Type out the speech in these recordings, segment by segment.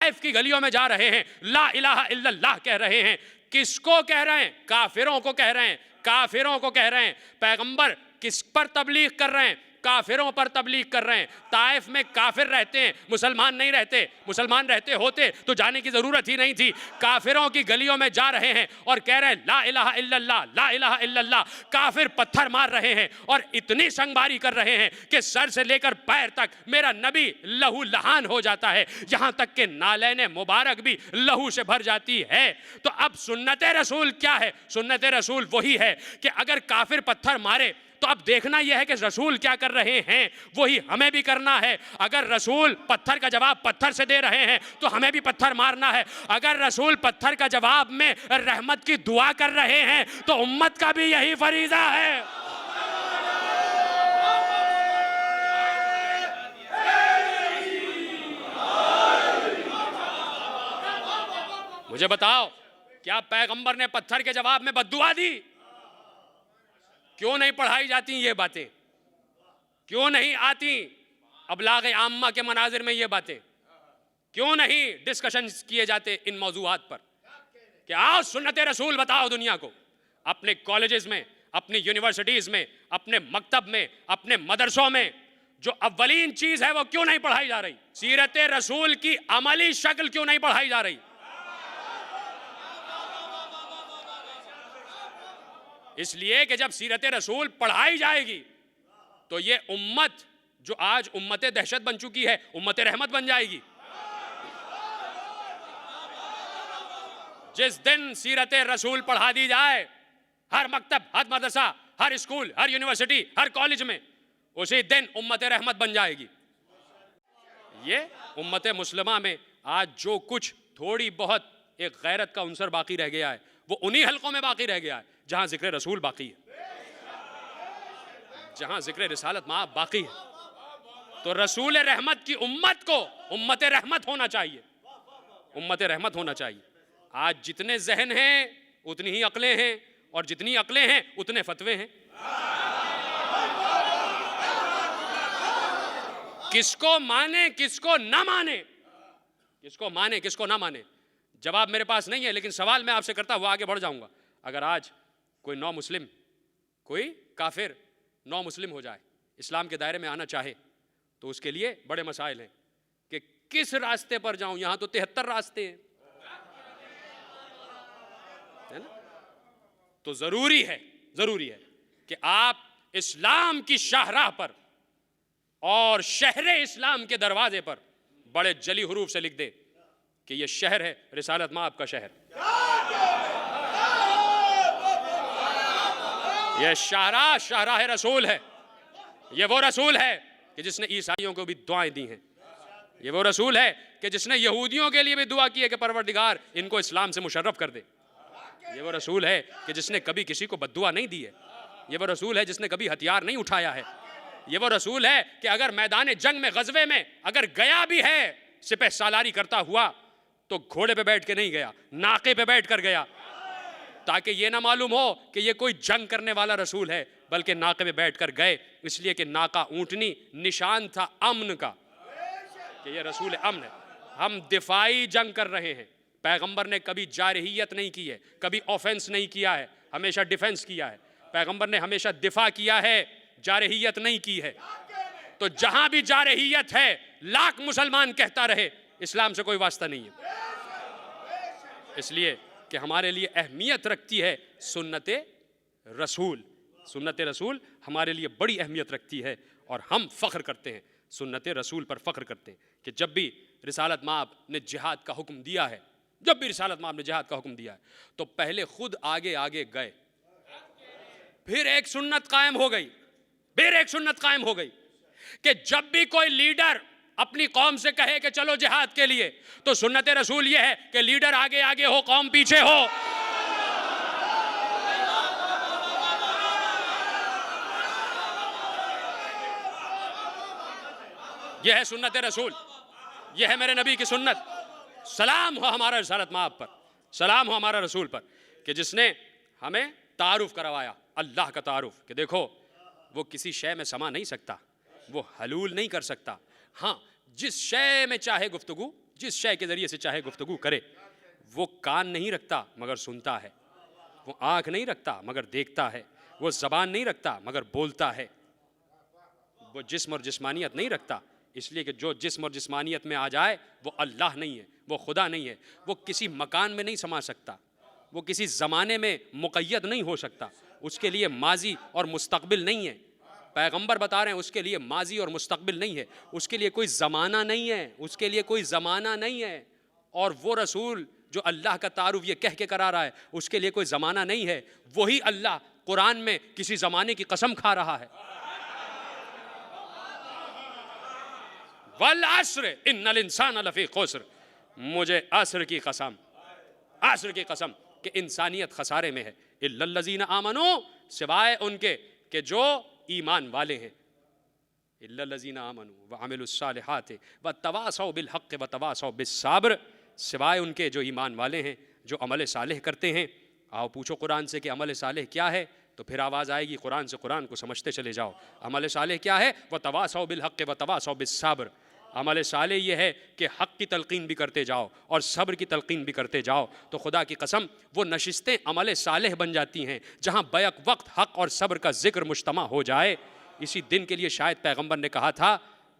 Taif की गलियों में जा रहे हैं, ला इलाहा इल्लल्लाह कह रहे हैं। किसको कह रहे हैं? काफिरों को कह रहे हैं, काफिरों को कह रहे हैं। पैगंबर किस पर तबलीग कर रहे हैं? काफिरों पर तबलीग कर रहे हैं। ताइफ में काफिर रहते हैं, मुसलमान नहीं रहते। मुसलमान रहते होते तो जाने की जरूरत ही नहीं थी। काफिरों की गलियों में जा रहे हैं और कह रहे हैं ला इलाहा इल्लल्लाह, ला इलाहा इल्लल्लाह। काफिर पत्थर मार रहे हैं और इतनी संगबारी कर रहे हैं कि सर से लेकर पैर तक मेरा नबी लहू लहान हो जाता है, यहां तक कि नालैने मुबारक भी लहू से भर जाती है। तो अब सुन्नत रसूल क्या है? सुन्नत रसूल वही है कि अगर काफिर पत्थर मारे तो अब देखना यह है कि रसूल क्या कर रहे हैं, वही हमें भी करना है। अगर रसूल पत्थर का जवाब पत्थर से दे रहे हैं तो हमें भी पत्थर मारना है। अगर रसूल पत्थर का जवाब में रहमत की दुआ कर रहे हैं तो उम्मत का भी यही फरीजा है। मुझे बताओ, क्या पैगंबर ने पत्थर के जवाब में बद्दुआ दी? क्यों नहीं पढ़ाई जाती ये बातें? क्यों नहीं आती अबलाग आम्मा के मनाजिर में ये बातें? क्यों नहीं डिस्कशन किए जाते इन मौजूआत पर कि आओ सुन्नत रसूल बताओ दुनिया को? अपने कॉलेजेस में, अपनी यूनिवर्सिटीज में, अपने मकतब में, अपने मदरसों में जो अव्वलीन चीज है वो क्यों नहीं पढ़ाई जा रही? सीरत रसूल की अमली शक्ल क्यों नहीं पढ़ाई जा रही? इसलिए कि जब सीरत रसूल पढ़ाई जाएगी तो ये उम्मत जो आज उम्मत दहशत बन चुकी है, उम्मत रहमत बन जाएगी। जिस दिन सीरत रसूल पढ़ा दी जाए हर मकतब, हर मदरसा, हर स्कूल, हर यूनिवर्सिटी, हर कॉलेज में, उसी दिन उम्मत रहमत बन जाएगी। ये उम्मत मुस्लिमा में आज जो कुछ थोड़ी बहुत एक गैरत का उनसर बाकी रह गया है वो उन्हीं हलकों में बाकी रह गया है जहां जिक्र रसूल बाकी है, जहां जिक्र रिसालत माँ बाकी है। तो रसूल रहमत की उम्मत को उम्मत रहमत होना चाहिए, उम्मत रहमत होना चाहिए। आज जितने जहन हैं उतनी ही अकलें हैं, और जितनी अकलें हैं उतने फतवे हैं। किसको माने किसको ना माने, किसको माने किसको ना माने, जवाब मेरे पास नहीं है। लेकिन सवाल मैं आपसे करता हुआ आगे बढ़ जाऊंगा। अगर आज कोई नौ मुस्लिम, कोई काफिर नौ मुस्लिम हो जाए, इस्लाम के दायरे में आना चाहे, तो उसके लिए बड़े मसाइल हैं कि किस रास्ते पर जाऊं। यहां तो 73 रास्ते हैं, है ना? तो जरूरी है कि आप इस्लाम की शाहराह पर और शहर इस्लाम के दरवाजे पर बड़े जली हरूफ से लिख दे कि यह शहर है रिसालत माँ आपका शहर। यह शाहराह रसूल है। यह वो रसूल है कि जिसने ईसाइयों को भी दुआएं दी हैं। यह वो रसूल है कि जिसने यहूदियों के लिए भी दुआ की है कि परवरदिगार इनको इस्लाम से मुशर्रफ कर दे। यह वो रसूल है कि जिसने कभी किसी को बद्दुआ नहीं दी है। यह वो रसूल है जिसने कभी हथियार नहीं उठाया है। यह वो रसूल है कि अगर मैदान जंग में, गजवे में अगर गया भी है सिपह सालारी करता हुआ, तो घोड़े पे बैठ के नहीं गया, नाके पे बैठ कर गया, ताकि ये ना मालूम हो कि ये कोई जंग करने वाला रसूल है, बल्कि नाके पे बैठ कर गए इसलिए कि नाका ऊंटनी निशान था अमन का, कि ये रसूल अमन है। हम दिफाई जंग कर रहे हैं। पैगंबर ने कभी जारहियत नहीं की है, कभी ऑफेंस नहीं किया है, हमेशा डिफेंस किया है। पैगंबर ने हमेशा दिफा किया है, जारहियत नहीं की है। तो जहां भी जारहियत है, लाख मुसलमान कहता रहे, इस्लाम से कोई वास्ता नहीं है। इसलिए कि हमारे लिए अहमियत रखती है सुन्नत रसूल। सुन्नत रसूल हमारे लिए बड़ी अहमियत रखती है और हम फ़ख्र करते हैं, सुन्नत रसूल पर फ़ख्र करते हैं कि जब भी रिसालत माब ने जिहाद का हुक्म दिया है, जब भी रिसालत माब ने जिहाद का हुक्म दिया है, तो पहले खुद आगे आगे गए, फिर एक सुन्नत कायम हो गई, फिर एक सुन्नत कायम हो गई कि जब भी कोई लीडर अपनी कौम से कहे कि चलो जिहाद के लिए, तो सुन्नत रसूल ये है कि लीडर आगे आगे हो, कौम पीछे हो। यह है सुन्नत रसूल, यह है मेरे नबी की सुन्नत। सलाम हो हमारा रिसालत माब पर, सलाम हो हमारा रसूल पर कि जिसने हमें तारुफ करवाया, अल्लाह का तारुफ, कि देखो वो किसी शय में समा नहीं सकता, वो हलूल नहीं कर सकता। हाँ, जिस शय में चाहे गुफ्तगू जिस शय के ज़रिए से चाहे गुफ्तगू करे। वो कान नहीं रखता मगर सुनता है, वो आँख नहीं रखता मगर देखता है, वो ज़बान नहीं रखता मगर बोलता है, वो जिस्म और जिस्मानियत नहीं रखता, इसलिए कि जो जिस्म और जिस्मानियत में आ जाए वो अल्लाह नहीं है, वो खुदा नहीं है, वो किसी मकान में नहीं समा सकता, वो किसी ज़माने में मुक़य्यद नहीं हो सकता, उसके लिए माजी और मुस्तक़बिल नहीं है। पैगंबर बता रहे हैं उसके लिए माजी और मुस्तक़बिल नहीं है, उसके लिए कोई ज़माना नहीं है, उसके लिए कोई ज़माना नहीं है। और वो रसूल जो अल्लाह का तारुफ ये कह के करा रहा है उसके लिए कोई ज़माना नहीं है, वही अल्लाह कुरान में किसी ज़माने की कसम खा रहा है। वल अस्र इन्नल इंसान लफी खुस्र, मुझे असर की कसम, असर की कसम कि इंसानियत खसारे में है। इल्लल्लज़ीना आमनू, सिवाय उनके कि जो ईमान वाले हैं। इल्लल्लज़ीना आमनू व अमिलुस्सालिहात व तवासौ बिल हक़्क़ व तवासौ बिस्सब्र, सिवाय उनके जो ईमान वाले हैं, जो अमल सालेह करते हैं। आओ पूछो कुरान से कि अमल सालेह क्या है, तो फिर आवाज़ आएगी कुरान से, कुरान को समझते चले जाओ। अमल सालेह क्या है? व तवासौ बिल हक़्क़ व तवासौ बिस्सब्र। अमल साले ये है कि हक़ की तलक़ीन भी करते जाओ और सब्र की तलक़ीन भी करते जाओ। तो खुदा की कसम वो नशिस्तें अमल सालेह बन जाती हैं जहाँ बैक वक्त हक़ और सब्र का ज़िक्र मुज्तमा हो जाए। इसी दिन के लिए शायद पैगंबर ने कहा था।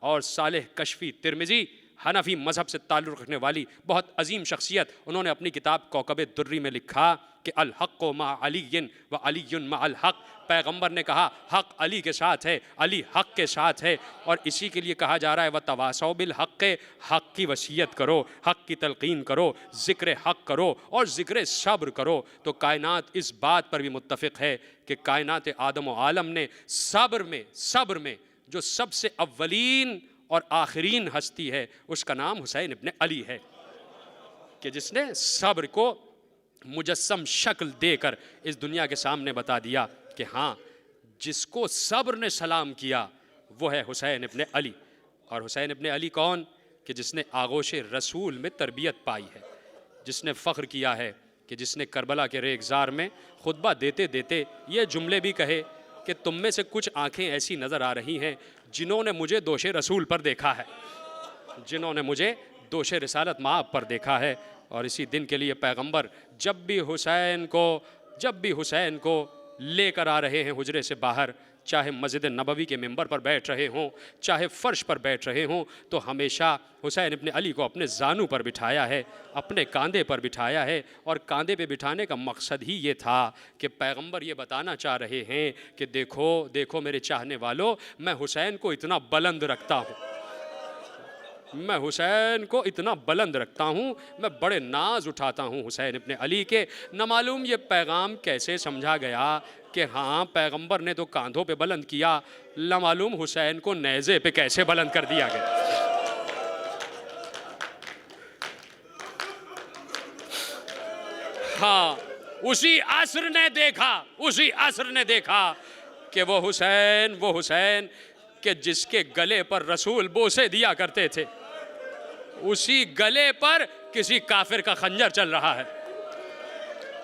और सालेह कशफ़ी तिरमिज़ी हनफी मज़हब से ताल्लुक़ रखने वाली बहुत अजीम शख्सियत, उन्होंने अपनी किताब कौकब दुर्री में लिखा कि अल हक़्क़ु मा अलीय्यन व अलीय्युन मा अल हक़्क़। पैगंबर ने कहा हक़ अली के साथ है, अली हक़ के साथ है। और इसी के लिए कहा जा रहा है व तवासौ बिल हक़्क़, हक़ की वसीयत करो, हक़ की तलक़ीन करो, ज़िक्र हक़ करो और ज़िक्र सब्र करो। तो कायनात इस बात पर भी मुत्तफ़िक़ है कि कायनात आदम व आलम ने सब्र में जो सबसे अव्वलीन और आखिरीन हस्ती है उसका नाम हुसैन इब्न अली है, कि जिसने सब्र को मुजस्सम शक्ल देकर इस दुनिया के सामने बता दिया कि हाँ, जिसको सब्र ने सलाम किया वो है हुसैन इब्न अली। और हुसैन इब्न अली कौन? कि जिसने आगोश रसूल में तरबियत पाई है, जिसने फ़ख्र किया है कि जिसने करबला के रेगज़ार में खुतबा देते देते ये जुमले भी कहे कि तुम में से कुछ आँखें ऐसी नज़र आ रही हैं जिन्होंने मुझे दोशे रसूल पर देखा है, जिन्होंने मुझे दोशे रिसालत माब पर देखा है। और इसी दिन के लिए पैगंबर जब भी हुसैन को लेकर आ रहे हैं हुजरे से बाहर, चाहे मस्जिद नबवी के मिंबर पर बैठ रहे हों, चाहे फ़र्श पर बैठ रहे हों, तो हमेशा हुसैन इब्न अली को अपने जानू पर बिठाया है, अपने कांधे पर बिठाया है। और कांधे पे बिठाने का मकसद ही ये था कि पैगंबर ये बताना चाह रहे हैं कि देखो देखो मेरे चाहने वालों, मैं हुसैन को इतना बुलंद रखता हूँ, मैं हुसैन को इतना बुलंद रखता हूँ, मैं बड़े नाज उठाता हूँ हुसैन इब्न अली के। न मालूम ये पैगाम कैसे समझा गया कि हाँ पैगंबर ने तो कांधों पे बुलंद किया, न मालूम हुसैन को नेज़े पे कैसे बुलंद कर दिया गया। हाँ, उसी असर ने देखा कि वो हुसैन कि जिसके गले पर रसूल बोसे दिया करते थे, उसी गले पर किसी काफिर का खंजर चल रहा है,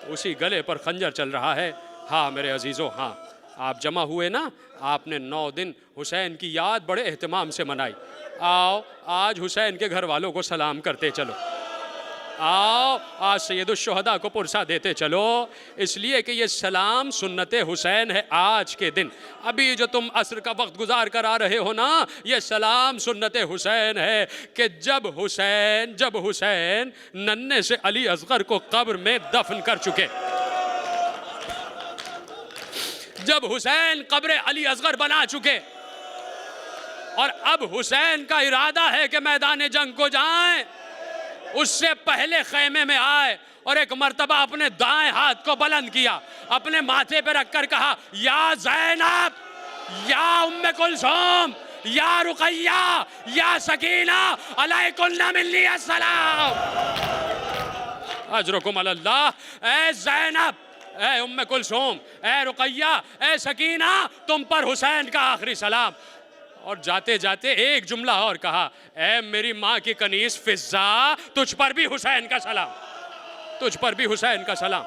उसी गले पर खंजर चल रहा है। हाँ मेरे अजीज़ों, हाँ आप जमा हुए ना, आपने 9 दिन हुसैन की याद बड़े एहतमाम से मनाई। आओ आज हुसैन के घर वालों को सलाम करते चलो, आओ आज सैयदुश्शुहदा को पुरसा देते चलो, इसलिए कि ये सलाम सुन्नत हुसैन है। आज के दिन अभी जो तुम असर का वक्त गुजार कर आ रहे हो ना, ये सलाम सुन्नत हुसैन है कि जब हुसैन नन्हे से अली असगर को कब्र में दफन कर चुके, जब हुसैन कब्र अली असगर बना चुके और अब हुसैन का इरादा है कि मैदान जंग को जाएं, उससे पहले खैमे में आए और एक मर्तबा अपने दाएं हाथ को बुलंद किया, अपने माथे पे रखकर कहा या ज़ैनब, या उम्मे कुलसूम, या रुक़ैया, या सकीना, अलैकुन्ना मिन्नी अस्सलाम, अजरुकुम अलल्लाह। ए ज़ैनब, ए उम्मे कुलसूम, ए रुक़ैया, ए सकीना, तुम पर हुसैन का आखिरी सलाम। और जाते जाते एक जुमला और कहा, ए मेरी माँ की कनीस फिज़ा, तुझ पर भी हुसैन का सलाम, तुझ पर भी हुसैन का सलाम।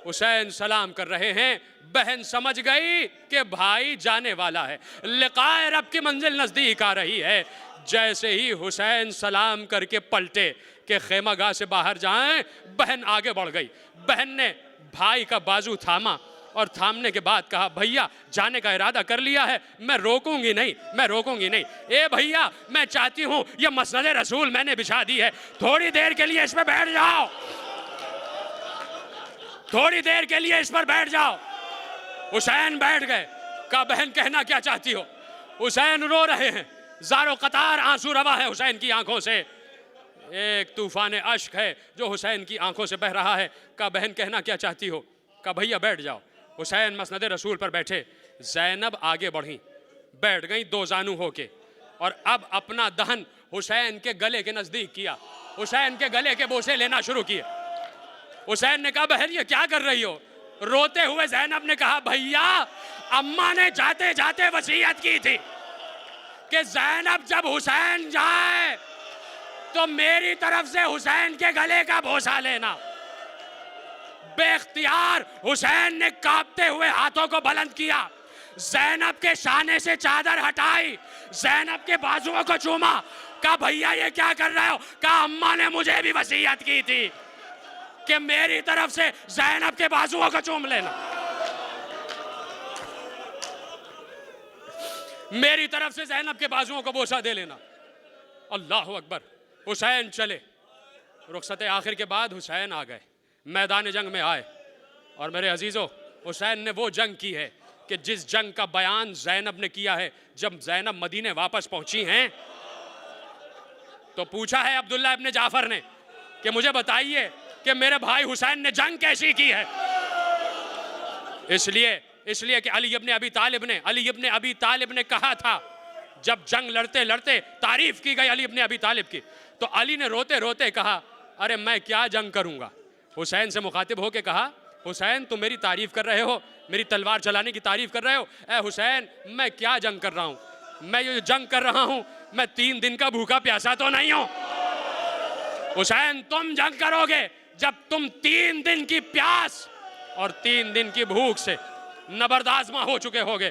हुसैन सलाम कर रहे हैं, बहन समझ गई कि भाई जाने वाला है, लिक़ाए रब की मंजिल नज़दीक आ रही है। जैसे ही हुसैन सलाम करके पलटे कि खेमागाह से बाहर जाएं, बहन आगे बढ़ गई। बहन ने भाई का बाजू थामा और थामने के बाद कहा, भैया जाने का इरादा कर लिया है, मैं रोकूंगी नहीं, मैं रोकूंगी नहीं। ए भैया, मैं चाहती हूं ये मसनद रसूल मैंने बिछा दी है, थोड़ी देर के लिए इस पर बैठ जाओ, थोड़ी देर के लिए इस पर बैठ जाओ। हुसैन बैठ गए। कहा, बहन कहना क्या चाहती हो? हुसैन रो रहे हैं, ज़ारो कतार आंसू रवा है हुसैन की आंखों से, एक तूफान अश्क है जो हुसैन की आंखों से बह रहा है। कहा, बहन कहना क्या चाहती हो? कहा, भैया बैठ जाओ। हुसैन मसनद रसूल पर बैठे, ज़ैनब आगे बढ़ी, बैठ गई दो जानू होके, और अब अपना दहन हुसैन के गले के नज़दीक किया, हुसैन के गले के बोसे लेना शुरू किए। हुसैन ने कहा, बहन ये क्या कर रही हो? रोते हुए ज़ैनब ने कहा, भैया अम्मा ने जाते जाते वसीयत की थी कि ज़ैनब जब हुसैन जाए तो मेरी तरफ से हुसैन के गले का बोसा लेना। बेख्तियार हुसैन ने कांपते हुए हाथों को बुलंद किया, ज़ैनब के शाने से चादर हटाई, ज़ैनब के बाजुओं को चूमा। कहा, भैया ये क्या कर रहे हो? कहा, अम्मा ने मुझे भी वसीयत की थी कि मेरी तरफ से ज़ैनब के बाजुओं को चूम लेना, मेरी तरफ से ज़ैनब के बाजुओं को बोसा दे लेना। अल्लाह अकबर। हुसैन चले, रुखसत आखिर के बाद हुसैन आ गए, मैदान जंग में आए। और मेरे अजीज़ों, हुसैन ने वो जंग की है कि जिस जंग का बयान ज़ैनब ने किया है। जब ज़ैनब मदीने वापस पहुंची हैं तो पूछा है अब्दुल्ला इब्न जाफर ने कि मुझे बताइए कि मेरे भाई हुसैन ने जंग कैसी की है। इसलिए कि अली इब्न अबी तालिब ने कहा था, जब जंग लड़ते लड़ते तारीफ की गई अली इब्न अबी तालिब की, तो अली ने रोते रोते कहा, अरे मैं क्या जंग करूंगा। हुसैन से मुखातिब होके कहा, हुसैन तुम मेरी तारीफ कर रहे हो, मेरी तलवार चलाने की तारीफ कर रहे हो। ए हुसैन, मैं क्या जंग कर रहा हूं? मैं ये जंग कर रहा हूं, मैं 3 दिन का भूखा प्यासा तो नहीं हूं। हुसैन, तुम जंग करोगे जब तुम 3 दिन की प्यास और 3 दिन की भूख से नबरदाजमा हो चुके होगे।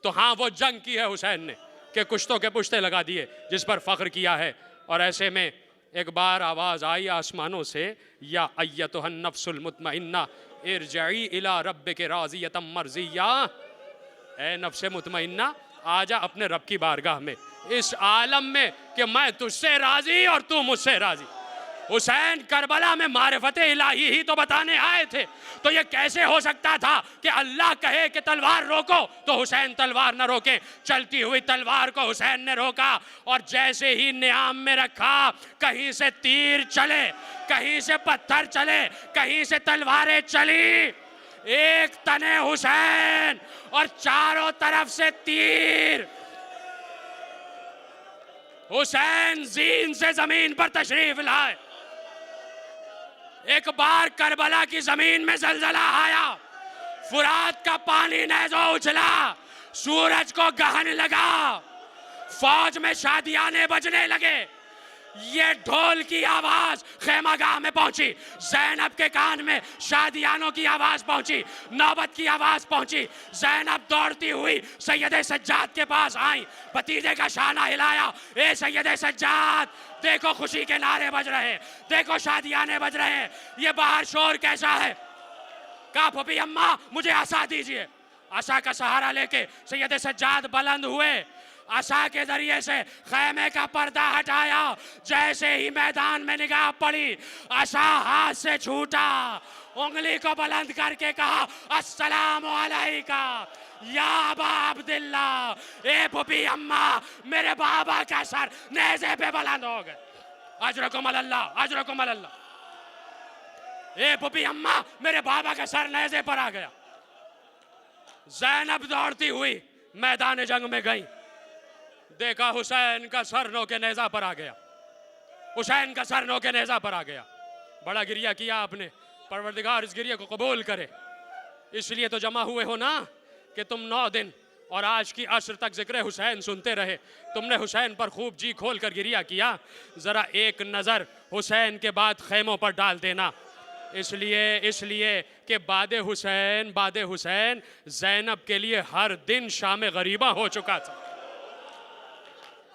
तो हाँ, वो जंग की है हुसैन ने कि कुश्तों के पुश्ते लगा दिए, जिस पर फख्र किया है। और ऐसे में एक बार आवाज़ आई आसमानों से, या अय्यतुहन नफ्सुल मुतमइन्ना इरजई इला रब्बिके राज़ियतम मर्ज़िया। ए नफ्से मुतमइन्ना, आजा अपने रब की बारगाह में, इस आलम में कि मैं तुझसे राज़ी और तू मुझसे राज़ी। हुसैन करबला में मारिफत इलाही ही तो बताने आए थे, तो ये कैसे हो सकता था कि अल्लाह कहे कि तलवार रोको तो हुसैन तलवार न रोके। चलती हुई तलवार को हुसैन ने रोका, और जैसे ही नियाम में रखा, कहीं से तीर चले, कहीं से पत्थर चले, कहीं से तलवारें चली। एक तने हुसैन और चारों तरफ से तीर। हुसैन जीन से जमीन पर तशरीफ लाए। एक बार करबला की जमीन में जलजला आया, फुरात का पानी नेज़ो उछला, सूरज को गहन लगा, फौज में शादियाने बजने लगे। ये ढोल की आवाज खेमागाह में पहुंची, ज़ैनब के कान में शादियानों की आवाज पहुंची, नौबत की आवाज पहुंची। ज़ैनब दौड़ती हुई सैयद सज्जाद के पास आई, भतीजे का शाना हिलाया, ए सैयद सज्जाद, देखो खुशी के नारे बज रहे, देखो शादियाने बज रहे, ये बाहर शोर कैसा है। कहा, फूफी अम्मा मुझे आसा दीजिए। आसा का सहारा लेके सैयद सज्जाद बुलंद हुए, आसा के जरिए से खैमे का पर्दा हटाया। जैसे ही मैदान में निगाह पड़ी, आसा हाथ से छूटा, उंगली को बुलंद करके कहा, अस्सलामु अलैका या अबा अब्दुल्ला। ए फूफी अम्मा, मेरे बाबा का सर नेज़े पे बुलंद हो गए। अजरकुम अल्लाह, अजरकुम अल्लाह। ए फूफी अम्मा, मेरे बाबा का सर नेज़े पर आ गया। ज़ैनब दौड़ती हुई मैदान जंग में गई, देखा हुसैन का सर नोके नेज़ा पर आ गया, हुसैन का सर नोके नेज़ा पर आ गया। बड़ा गिरिया किया आपने, परवरदिगार इस गिरिया को कबूल करे। इसलिए तो जमा हुए हो ना कि तुम 9 दिन और आज की असर तक जिक्र हुसैन सुनते रहे। तुमने हुसैन पर खूब जी खोल कर गिरिया किया। ज़रा एक नज़र हुसैन के बाद खैमों पर डाल देना, इसलिए कि बाद हुसैन ज़ैनब के लिए हर दिन शाम गरीबा हो चुका था।